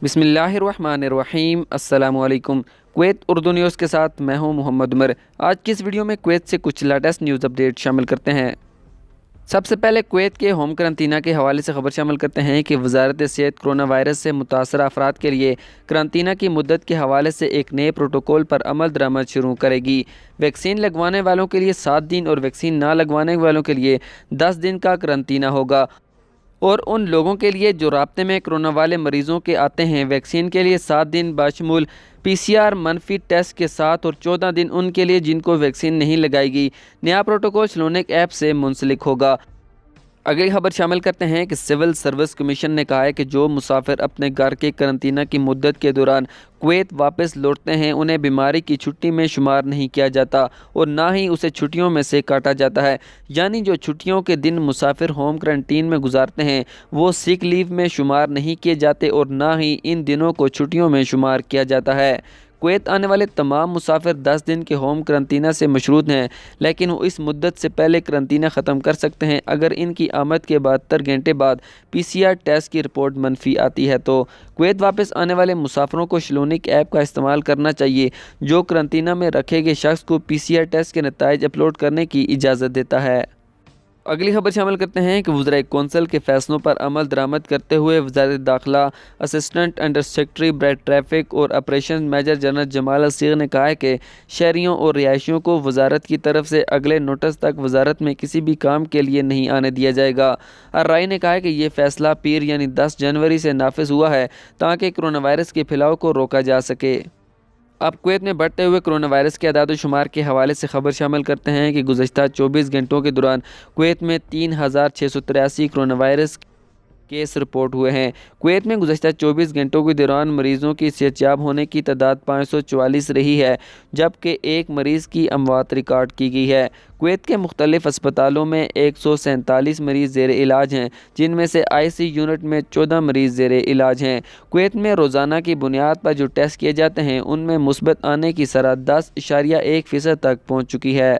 बिस्मिल्लाहिर्रहमानिर्रहीम। अस्सलामु अलैकुम। कुवैत उर्दू न्यूज़ के साथ मैं हूं मोहम्मद उमर। आज की इस वीडियो में कुवैत से कुछ लेटेस्ट न्यूज़ अपडेट शामिल करते हैं। सबसे पहले कुवैत के होम करंटीना के हवाले से खबर शामिल करते हैं कि वजारत सेहत कोरोना वायरस से मुतासर अफराद के लिए करंटीना की मुद्दत के हवाले से एक नए प्रोटोकॉल पर अमल दरामद शुरू करेगी। वैक्सीन लगवाने वालों के लिए 7 दिन और वैक्सीन ना लगवाने वालों के लिए 10 दिन का करंटीना होगा, और उन लोगों के लिए जो राब्ते में कोरोना वाले मरीज़ों के आते हैं वैक्सीन के लिए 7 दिन बाशमूल PCR मनफी टेस्ट के साथ, और 14 दिन उनके लिए जिनको वैक्सीन नहीं लगाएगी। नया प्रोटोकॉल स्लोनिक ऐप से मुंसलिक होगा। अगली खबर शामिल करते हैं कि सिविल सर्विस कमीशन ने कहा है कि जो मुसाफिर अपने घर के करंटीना की मुद्दत के दौरान कुवैत वापस लौटते हैं उन्हें बीमारी की छुट्टी में शुमार नहीं किया जाता और ना ही उसे छुट्टियों में से काटा जाता है। यानी जो छुट्टियों के दिन मुसाफिर होम करंटीन में गुजारते हैं वो सिक लीव में शुमार नहीं किए जाते और ना ही इन दिनों को छुट्टियों में शुमार किया जाता है। कुवैत आने वाले तमाम मुसाफिर 10 दिन के होम करंटीना से मशरूत हैं, लेकिन वो इस मुद्दत से पहले करंटीना ख़त्म कर सकते हैं अगर इनकी आमद के 72 घंटे बाद PCR टेस्ट की रिपोर्ट मनफी आती है। तो कुवैत वापस आने वाले मुसाफिरों को स्लोनिक ऐप का इस्तेमाल करना चाहिए, जो करंटीना में रखे गए शख्स को PCR टेस्ट के नताइज अपलोड करने की इजाज़त देता है। अगली खबर शामिल करते हैं कि वज़राए कौंसल के फैसलों पर अमल दरामद करते हुए वज़ारत दाखिला असिस्टेंट अंडर सेक्रेटरी ब्राइट ट्रैफिक और operation major general Jamal Aseer ने कहा है कि शहरियों और रिहायशियों को वज़ारत की तरफ से अगले नोटिस तक वज़ारत में किसी भी काम के लिए नहीं आने दिया जाएगा। अर्राई ने कहा है कि ये फ़ैसला पीर यानी 10 जनवरी से नाफिज हुआ है ताकि कोरोना वायरस के फैलाव को रोका जा सके। अब कुवैत में बढ़ते हुए कोरोना वायरस के अदाद शुमार के हवाले से खबर शामिल करते हैं कि गुज़श्ता 24 घंटों के दौरान कुवैत में 3683 कोरोना वायरस केस रिपोर्ट हुए हैं। कुवैत में गुज़श्ता 24 घंटों के दौरान मरीज़ों की सेहतयाब होने की तादाद 544 रही है, जबकि एक मरीज़ की अमवात रिकॉर्ड की गई है। कुवैत के मुख्तलिफ अस्पतालों में 147 मरीज़ ज़ेर इलाज हैं, जिनमें से IC यूनिट में 14 मरीज़ ज़ेर इलाज हैं। कुवैत में रोज़ाना की बुनियाद पर जो टेस्ट किए जाते हैं उनमें मुस्बत आने की शरह 10.1% तक पहुँच चुकी है।